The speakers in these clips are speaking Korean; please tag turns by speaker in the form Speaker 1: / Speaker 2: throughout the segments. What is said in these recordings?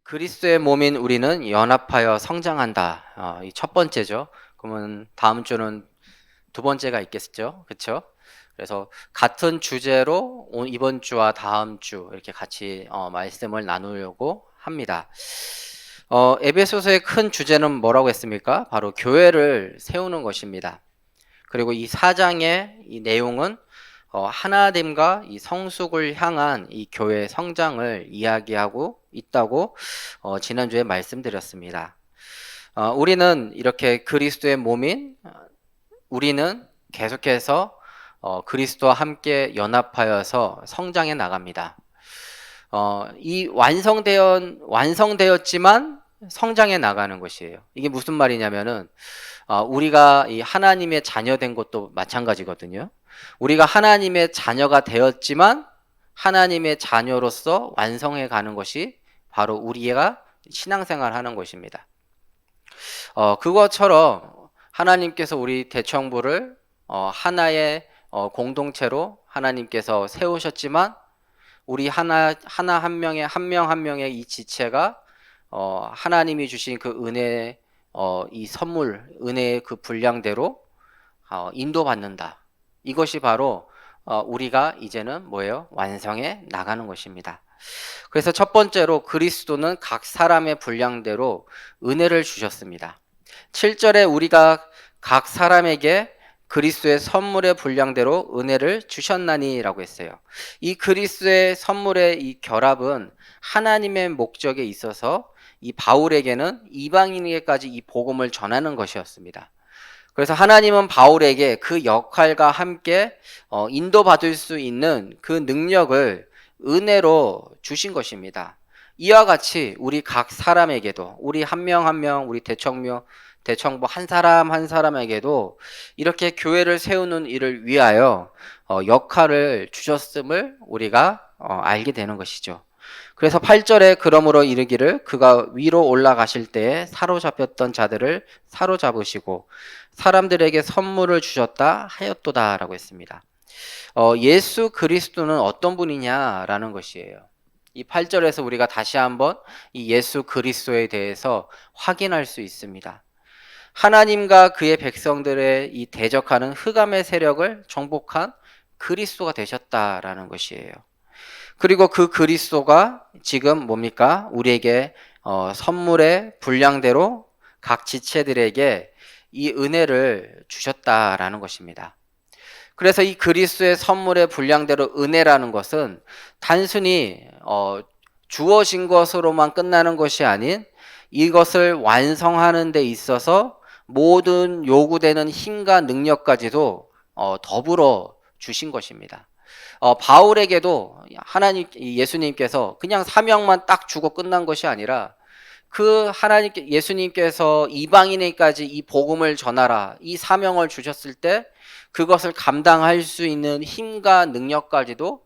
Speaker 1: 그리스도의 몸인 우리는 연합하여 성장한다. 이 첫 번째죠. 그러면 다음 주는 두 번째가 있겠죠. 그렇죠? 그래서 같은 주제로 이번 주와 다음 주 이렇게 같이 말씀을 나누려고 합니다. 에베소서의 큰 주제는 뭐라고 했습니까? 바로 교회를 세우는 것입니다. 그리고 이 4장의 이 내용은 하나됨과 이 성숙을 향한 이 교회의 성장을 이야기하고 있다고 지난주에 말씀드렸습니다. 우리는 이렇게 그리스도의 몸인 우리는 계속해서 그리스도와 함께 연합하여서 성장해 나갑니다. 이 완성되었지만 성장해 나가는 것이에요. 이게 무슨 말이냐면은 우리가 이 하나님의 자녀된 것도 마찬가지거든요. 우리가 하나님의 자녀가 되었지만 하나님의 자녀로서 완성해 가는 것이 바로 우리가 신앙생활 하는 것입니다. 그것처럼 하나님께서 우리 대청부를 하나의 공동체로 하나님께서 세우셨지만 우리 한 명의 한 명의 이 지체가 하나님이 주신 그 은혜 이 선물 은혜의 그 분량대로 인도받는다. 이것이 바로 우리가 이제는 뭐예요? 완성해 나가는 것입니다. 그래서 첫 번째로 그리스도는 각 사람의 분량대로 은혜를 주셨습니다. 7절에 우리가 각 사람에게 그리스도의 선물의 분량대로 은혜를 주셨나니라고 했어요. 이 그리스도의 선물의 이 결합은 하나님의 목적에 있어서 이 바울에게는 이방인에게까지 이 복음을 전하는 것이었습니다. 그래서 하나님은 바울에게 그 역할과 함께 인도받을 수 있는 그 능력을 은혜로 주신 것입니다. 이와 같이 우리 각 사람에게도 우리 한 명 한 명 우리 대청부 한 사람 한 사람에게도 이렇게 교회를 세우는 일을 위하여 역할을 주셨음을 우리가 알게 되는 것이죠. 그래서 8절에 그러므로 이르기를 그가 위로 올라가실 때에 사로잡혔던 자들을 사로잡으시고 사람들에게 선물을 주셨다 하였도다라고 했습니다. 예수 그리스도는 어떤 분이냐라는 것이에요. 이 8절에서 우리가 다시 한번 이 예수 그리스도에 대해서 확인할 수 있습니다. 하나님과 그의 백성들의 이 대적하는 흑암의 세력을 정복한 그리스도가 되셨다라는 것이에요. 그리고 그 그리스도가 지금 뭡니까? 우리에게 선물의 분량대로 각 지체들에게 이 은혜를 주셨다라는 것입니다. 그래서 이 그리스도의 선물의 분량대로 은혜라는 것은 단순히 주어진 것으로만 끝나는 것이 아닌 이것을 완성하는 데 있어서 모든 요구되는 힘과 능력까지도 더불어 주신 것입니다. 바울에게도 예수님께서 그냥 사명만 딱 주고 끝난 것이 아니라 그 예수님께서 이방인에게까지 이 복음을 전하라 이 사명을 주셨을 때 그것을 감당할 수 있는 힘과 능력까지도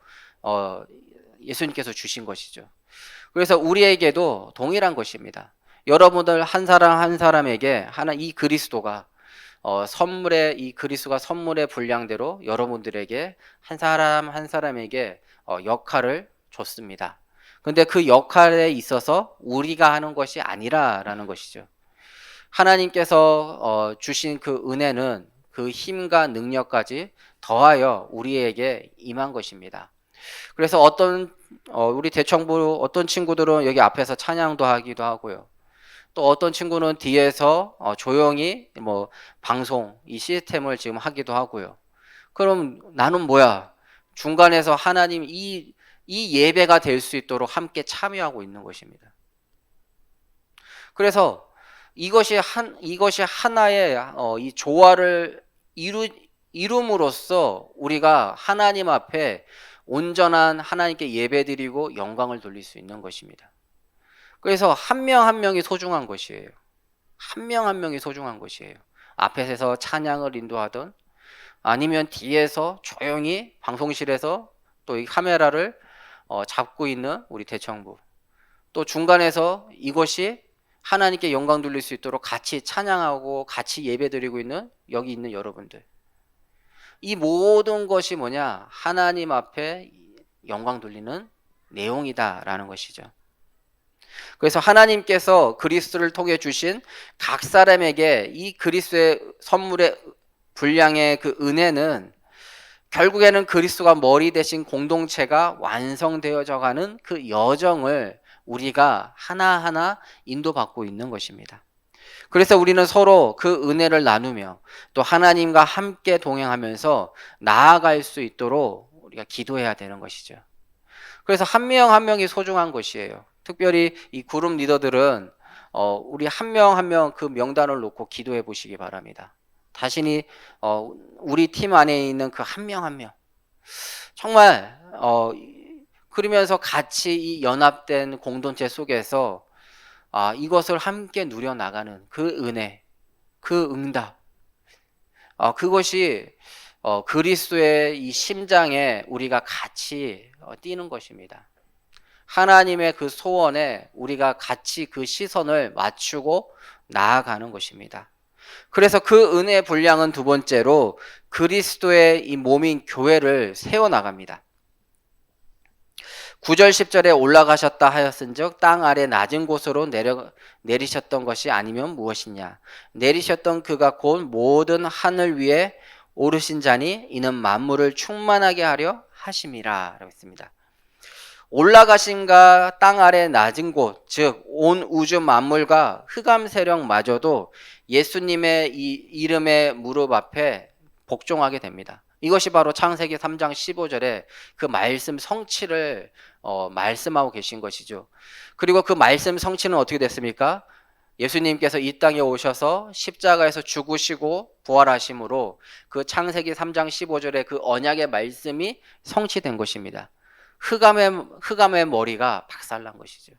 Speaker 1: 예수님께서 주신 것이죠. 그래서 우리에게도 동일한 것입니다. 여러분들 한 사람 한 사람에게 이 그리스도가 이 그리스도가 선물의 분량대로 여러분들에게 한 사람 한 사람에게 역할을 줬습니다. 근데 그 역할에 있어서 우리가 하는 것이 아니라라는 것이죠. 하나님께서 주신 그 은혜는 그 힘과 능력까지 더하여 우리에게 임한 것입니다. 그래서 우리 대청부 어떤 친구들은 여기 앞에서 찬양도 하기도 하고요. 또 어떤 친구는 뒤에서 조용히 뭐 방송 이 시스템을 지금 하기도 하고요. 그럼 나는 뭐야? 중간에서 하나님 이 예배가 될 수 있도록 함께 참여하고 있는 것입니다. 그래서 이것이 하나의 이 조화를 이룸으로써 우리가 하나님 앞에 온전한 하나님께 예배드리고 영광을 돌릴 수 있는 것입니다. 그래서 한 명 한 명이 소중한 것이에요. 한 명 한 명이 소중한 것이에요. 앞에서 찬양을 인도하던 아니면 뒤에서 조용히 방송실에서 또 이 카메라를 잡고 있는 우리 대청부, 또 중간에서 이것이 하나님께 영광 돌릴 수 있도록 같이 찬양하고 같이 예배드리고 있는 여기 있는 여러분들, 이 모든 것이 뭐냐? 하나님 앞에 영광 돌리는 내용이다라는 것이죠. 그래서 하나님께서 그리스도를 통해 주신 각 사람에게 이 그리스도의 선물의 분량의 그 은혜는 결국에는 그리스도가 머리 대신 공동체가 완성되어져 가는 그 여정을 우리가 하나하나 인도받고 있는 것입니다. 그래서 우리는 서로 그 은혜를 나누며 또 하나님과 함께 동행하면서 나아갈 수 있도록 우리가 기도해야 되는 것이죠. 그래서 한 명 한 명이 소중한 것이에요. 특별히 이 그룹 리더들은 우리 한 명 한 명 그 명단을 놓고 기도해 보시기 바랍니다. 자신이 우리 팀 안에 있는 그 한 명 한 명 정말 그러면서 같이 이 연합된 공동체 속에서 이것을 함께 누려 나가는 그 은혜, 그 응답, 그것이 그리스도의 이 심장에 우리가 같이 뛰는 것입니다. 하나님의 그 소원에 우리가 같이 그 시선을 맞추고 나아가는 것입니다. 그래서 그 은혜의 분량은 두 번째로 그리스도의 이 몸인 교회를 세워나갑니다. 9절 10절에 올라가셨다 하였은즉 땅 아래 낮은 곳으로 내리셨던 것이 아니면 무엇이냐. 내리셨던 그가 곧 모든 하늘 위에 오르신 자니 이는 만물을 충만하게 하려 하심이라 라고 했습니다. 올라가신가 땅 아래 낮은 곳, 즉 온 우주 만물과 흑암 세력마저도 예수님의 이 이름의 무릎 앞에 복종하게 됩니다. 이것이 바로 창세기 3장 15절에 그 말씀 성취를 말씀하고 계신 것이죠. 그리고 그 말씀 성취는 어떻게 됐습니까? 예수님께서 이 땅에 오셔서 십자가에서 죽으시고 부활하심으로 그 창세기 3장 15절의 그 언약의 말씀이 성취된 것입니다. 흑암의 머리가 박살난 것이죠.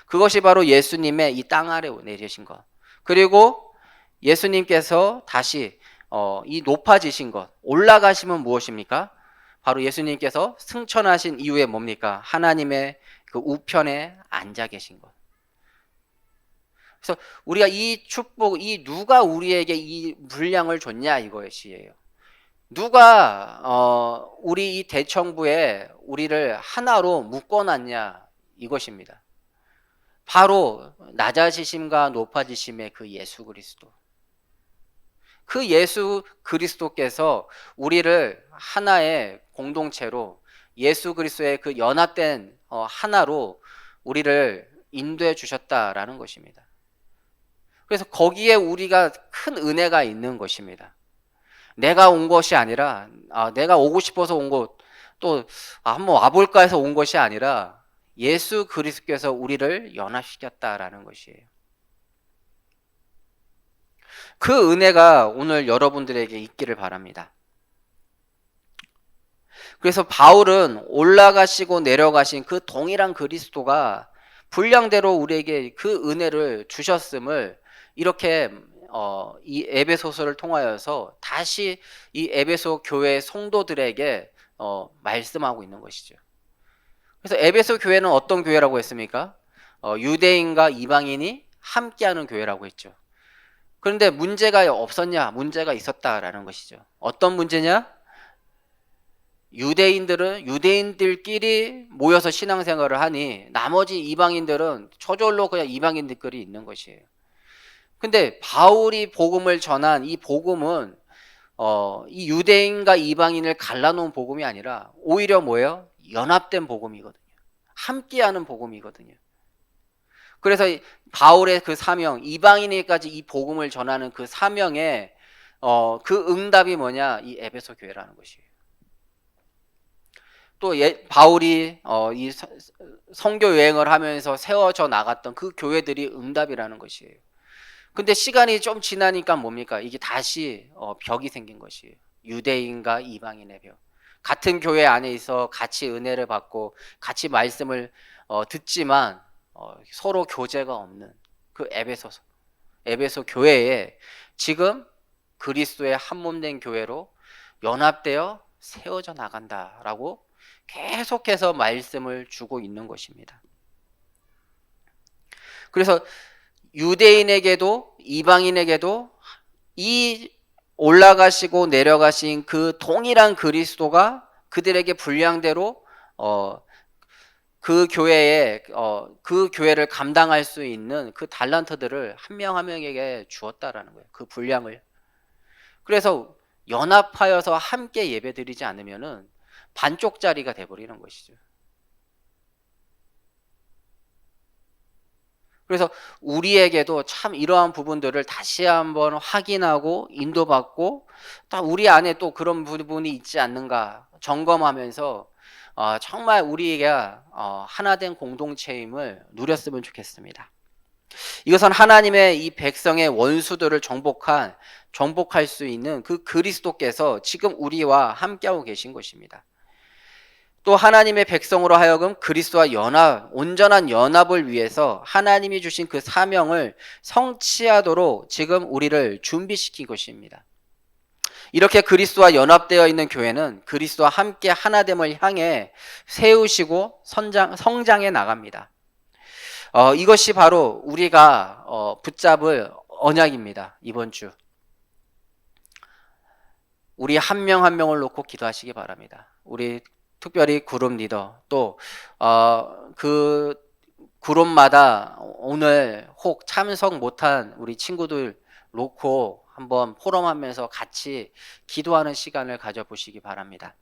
Speaker 1: 그것이 바로 예수님의 이 땅 아래 내리신 것. 그리고 예수님께서 다시 이 높아지신 것, 올라가시면 무엇입니까? 바로 예수님께서 승천하신 이후에 뭡니까? 하나님의 그 우편에 앉아 계신 것. 그래서 우리가 이 축복, 이 누가 우리에게 이 분량을 줬냐 이것이에요. 누가 우리 이 대청부에 우리를 하나로 묶어놨냐 이것입니다. 바로 낮아지심과 높아지심의 그 예수 그리스도. 그 예수 그리스도께서 우리를 하나의 공동체로 예수 그리스도의 그 연합된 하나로 우리를 인도해 주셨다라는 것입니다. 그래서 거기에 우리가 큰 은혜가 있는 것입니다. 내가 온 것이 아니라 내가 오고 싶어서 온 것, 또 한번 와볼까 해서 온 것이 아니라 예수 그리스도께서 우리를 연합시켰다라는 것이에요. 그 은혜가 오늘 여러분들에게 있기를 바랍니다. 그래서 바울은 올라가시고 내려가신 그 동일한 그리스도가 분량대로 우리에게 그 은혜를 주셨음을 이렇게 이 에베소서를 통하여서 다시 이 에베소 교회 성도들에게 말씀하고 있는 것이죠. 그래서 에베소 교회는 어떤 교회라고 했습니까? 유대인과 이방인이 함께하는 교회라고 했죠. 그런데 문제가 없었냐? 문제가 있었다라는 것이죠. 어떤 문제냐? 유대인들끼리 모여서 신앙생활을 하니 나머지 이방인들은 저절로 그냥 이방인들끼리 있는 것이에요. 근데 바울이 복음을 전한 이 복음은 이 유대인과 이방인을 갈라놓은 복음이 아니라 오히려 뭐예요? 연합된 복음이거든요. 함께하는 복음이거든요. 그래서 바울의 그 사명, 이방인에게까지 이 복음을 전하는 그 사명의 그 응답이 뭐냐? 이 에베소 교회라는 것이에요. 또 바울이 이 선교 여행을 하면서 세워져 나갔던 그 교회들이 응답이라는 것이에요. 근데 시간이 좀 지나니까 뭡니까? 이게 다시 벽이 생긴 것이에요. 유대인과 이방인의 벽. 같은 교회 안에 있어 같이 은혜를 받고 같이 말씀을 듣지만 서로 교제가 없는 그 에베소 교회에 지금 그리스도의 한몸된 교회로 연합되어 세워져 나간다라고 계속해서 말씀을 주고 있는 것입니다. 그래서 유대인에게도 이방인에게도 이 올라가시고 내려가신 그 동일한 그리스도가 그들에게 분량대로 그 교회에 그 교회를 감당할 수 있는 그 달란트들을 한 명 한 명에게 주었다라는 거예요. 그 분량을. 그래서 연합하여서 함께 예배드리지 않으면은 반쪽짜리가 돼버리는 것이죠. 그래서 우리에게도 참 이러한 부분들을 다시 한번 확인하고 인도받고 또 우리 안에 또 그런 부분이 있지 않는가 점검하면서 정말 우리가 하나된 공동체임을 누렸으면 좋겠습니다. 이것은 하나님의 이 백성의 원수들을 정복할 수 있는 그 그리스도께서 지금 우리와 함께하고 계신 것입니다. 또 하나님의 백성으로 하여금 그리스도와 온전한 연합을 위해서 하나님이 주신 그 사명을 성취하도록 지금 우리를 준비시킨 것입니다. 이렇게 그리스도와 연합되어 있는 교회는 그리스도와 함께 하나됨을 향해 세우시고 성장해 나갑니다. 이것이 바로 우리가 붙잡을 언약입니다. 이번 주 우리 한 명 한 명을 놓고 기도하시기 바랍니다. 우리 특별히 그룹 리더 또 그 그룹마다 오늘 혹 참석 못한 우리 친구들 놓고 한번 포럼하면서 같이 기도하는 시간을 가져보시기 바랍니다.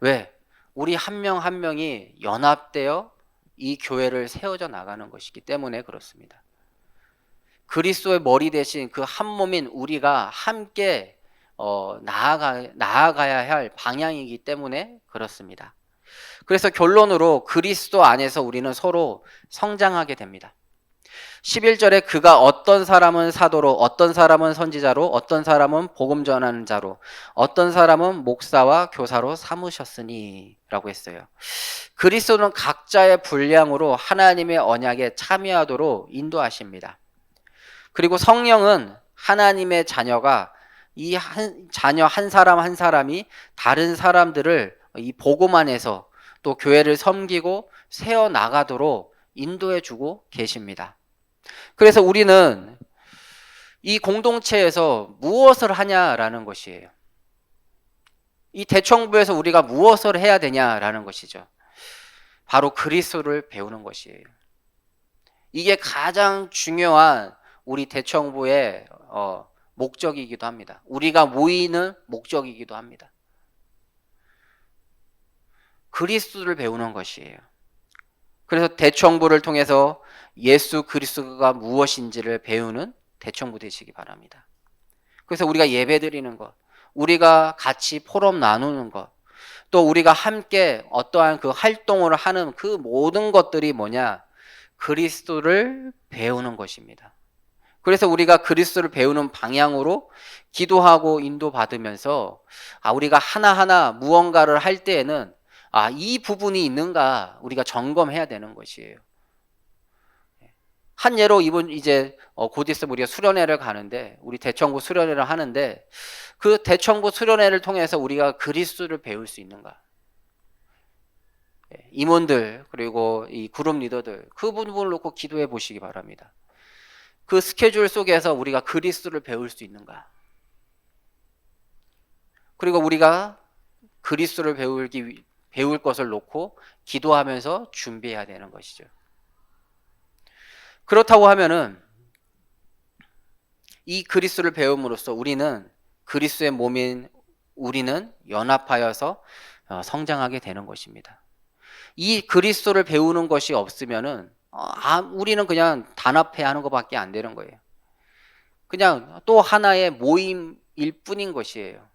Speaker 1: 왜? 우리 한 명 한 명이 연합되어 이 교회를 세워져 나가는 것이기 때문에 그렇습니다. 그리스도의 머리 대신 그 한 몸인 우리가 함께 나아가야 할 방향이기 때문에 그렇습니다. 그래서 결론으로 그리스도 안에서 우리는 서로 성장하게 됩니다. 11절에 그가 어떤 사람은 사도로, 어떤 사람은 선지자로, 어떤 사람은 복음 전하는 자로, 어떤 사람은 목사와 교사로 삼으셨으니 라고 했어요. 그리스도는 각자의 분량으로 하나님의 언약에 참여하도록 인도하십니다. 그리고 성령은 하나님의 자녀가 이 자녀 한 사람 한 사람이 다른 사람들을 이 복음 안에서 또 교회를 섬기고 세워 나가도록 인도해 주고 계십니다. 그래서 우리는 이 공동체에서 무엇을 하냐라는 것이에요. 이 대청부에서 우리가 무엇을 해야 되냐라는 것이죠. 바로 그리스도를 배우는 것이에요. 이게 가장 중요한 우리 대청부의 목적이기도 합니다. 우리가 모이는 목적이기도 합니다. 그리스도를 배우는 것이에요. 그래서 대청부를 통해서 예수 그리스도가 무엇인지를 배우는 대청부 되시기 바랍니다. 그래서 우리가 예배드리는 것, 우리가 같이 포럼 나누는 것, 또 우리가 함께 어떠한 그 활동을 하는 그 모든 것들이 뭐냐? 그리스도를 배우는 것입니다. 그래서 우리가 그리스도를 배우는 방향으로 기도하고 인도받으면서 우리가 하나하나 무언가를 할 때에는 이 부분이 있는가 우리가 점검해야 되는 것이에요. 한 예로 이번 이제 곧 있으면 우리가 수련회를 가는데 우리 대청부 수련회를 하는데 그 대청부 수련회를 통해서 우리가 그리스도를 배울 수 있는가? 임원들 그리고 이 그룹 리더들 그 부분을 놓고 기도해 보시기 바랍니다. 그 스케줄 속에서 우리가 그리스도를 배울 수 있는가? 그리고 우리가 그리스도를 배울 것을 놓고 기도하면서 준비해야 되는 것이죠. 그렇다고 하면은 이 그리스도를 배움으로써 우리는 그리스도의 몸인 우리는 연합하여서 성장하게 되는 것입니다. 이 그리스도를 배우는 것이 없으면은 우리는 그냥 단합해 하는 것밖에 안 되는 거예요. 그냥 또 하나의 모임일 뿐인 것이에요.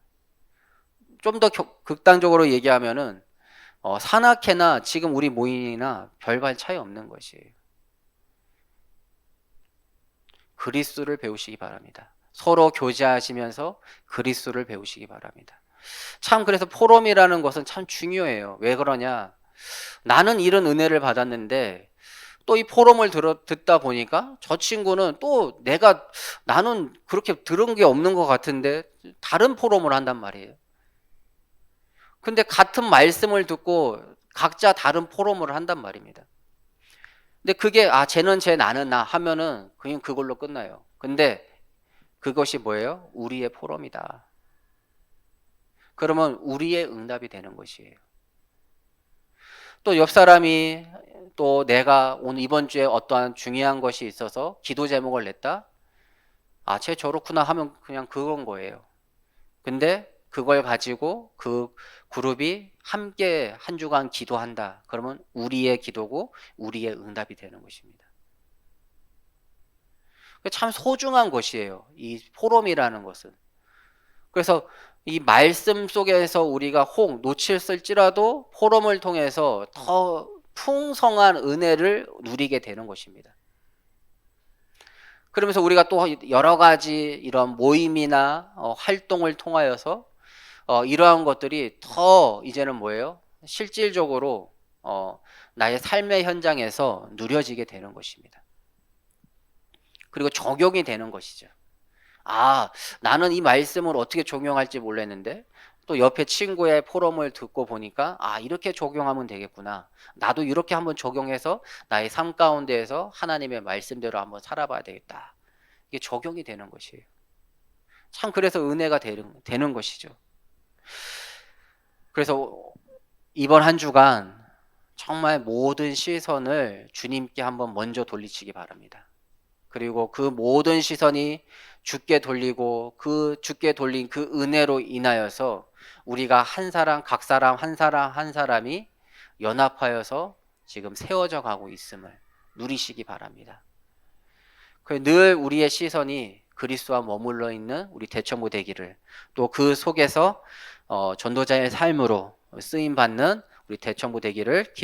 Speaker 1: 좀 더 극단적으로 얘기하면은 산악회나 지금 우리 모임이나 별반 차이 없는 것이에요. 그리스도를 배우시기 바랍니다. 서로 교제하시면서 그리스도를 배우시기 바랍니다. 참 그래서 포럼이라는 것은 참 중요해요. 왜 그러냐? 나는 이런 은혜를 받았는데 또 이 포럼을 듣다 보니까 저 친구는 또 나는 그렇게 들은 게 없는 것 같은데 다른 포럼을 한단 말이에요. 근데 같은 말씀을 듣고 각자 다른 포럼을 한단 말입니다. 근데 그게 쟤는 쟤 나는 나 하면은 그냥 그걸로 끝나요. 근데 그것이 뭐예요? 우리의 포럼이다. 그러면 우리의 응답이 되는 것이에요. 또 옆 사람이 또 내가 오늘 이번 주에 어떠한 중요한 것이 있어서 기도 제목을 냈다. 아, 쟤 저렇구나 하면 그냥 그건 거예요. 근데 그걸 가지고 그 그룹이 함께 한 주간 기도한다. 그러면 우리의 기도고 우리의 응답이 되는 것입니다. 참 소중한 것이에요. 이 포럼이라는 것은. 그래서 이 말씀 속에서 우리가 혹 놓쳤을지라도 포럼을 통해서 더 풍성한 은혜를 누리게 되는 것입니다. 그러면서 우리가 또 여러 가지 이런 모임이나 활동을 통하여서 이러한 것들이 더 이제는 뭐예요? 실질적으로 나의 삶의 현장에서 누려지게 되는 것입니다. 그리고 적용이 되는 것이죠. 아, 나는 이 말씀을 어떻게 적용할지 몰랐는데 또 옆에 친구의 포럼을 듣고 보니까 아, 이렇게 적용하면 되겠구나. 나도 이렇게 한번 적용해서 나의 삶 가운데에서 하나님의 말씀대로 한번 살아봐야 되겠다. 이게 적용이 되는 것이에요. 참 그래서 은혜가 되는 것이죠. 그래서 이번 한 주간 정말 모든 시선을 주님께 한번 먼저 돌리시기 바랍니다. 그리고 그 모든 시선이 주께 돌리고 그 주께 돌린 그 은혜로 인하여서 우리가 한 사람 각 사람 한 사람 한 사람이 연합하여서 지금 세워져 가고 있음을 누리시기 바랍니다. 늘 우리의 시선이 그리스도와 머물러 있는 우리 대청부 되기를, 또 그 속에서 전도자의 삶으로 쓰임 받는 우리 대청부 되기를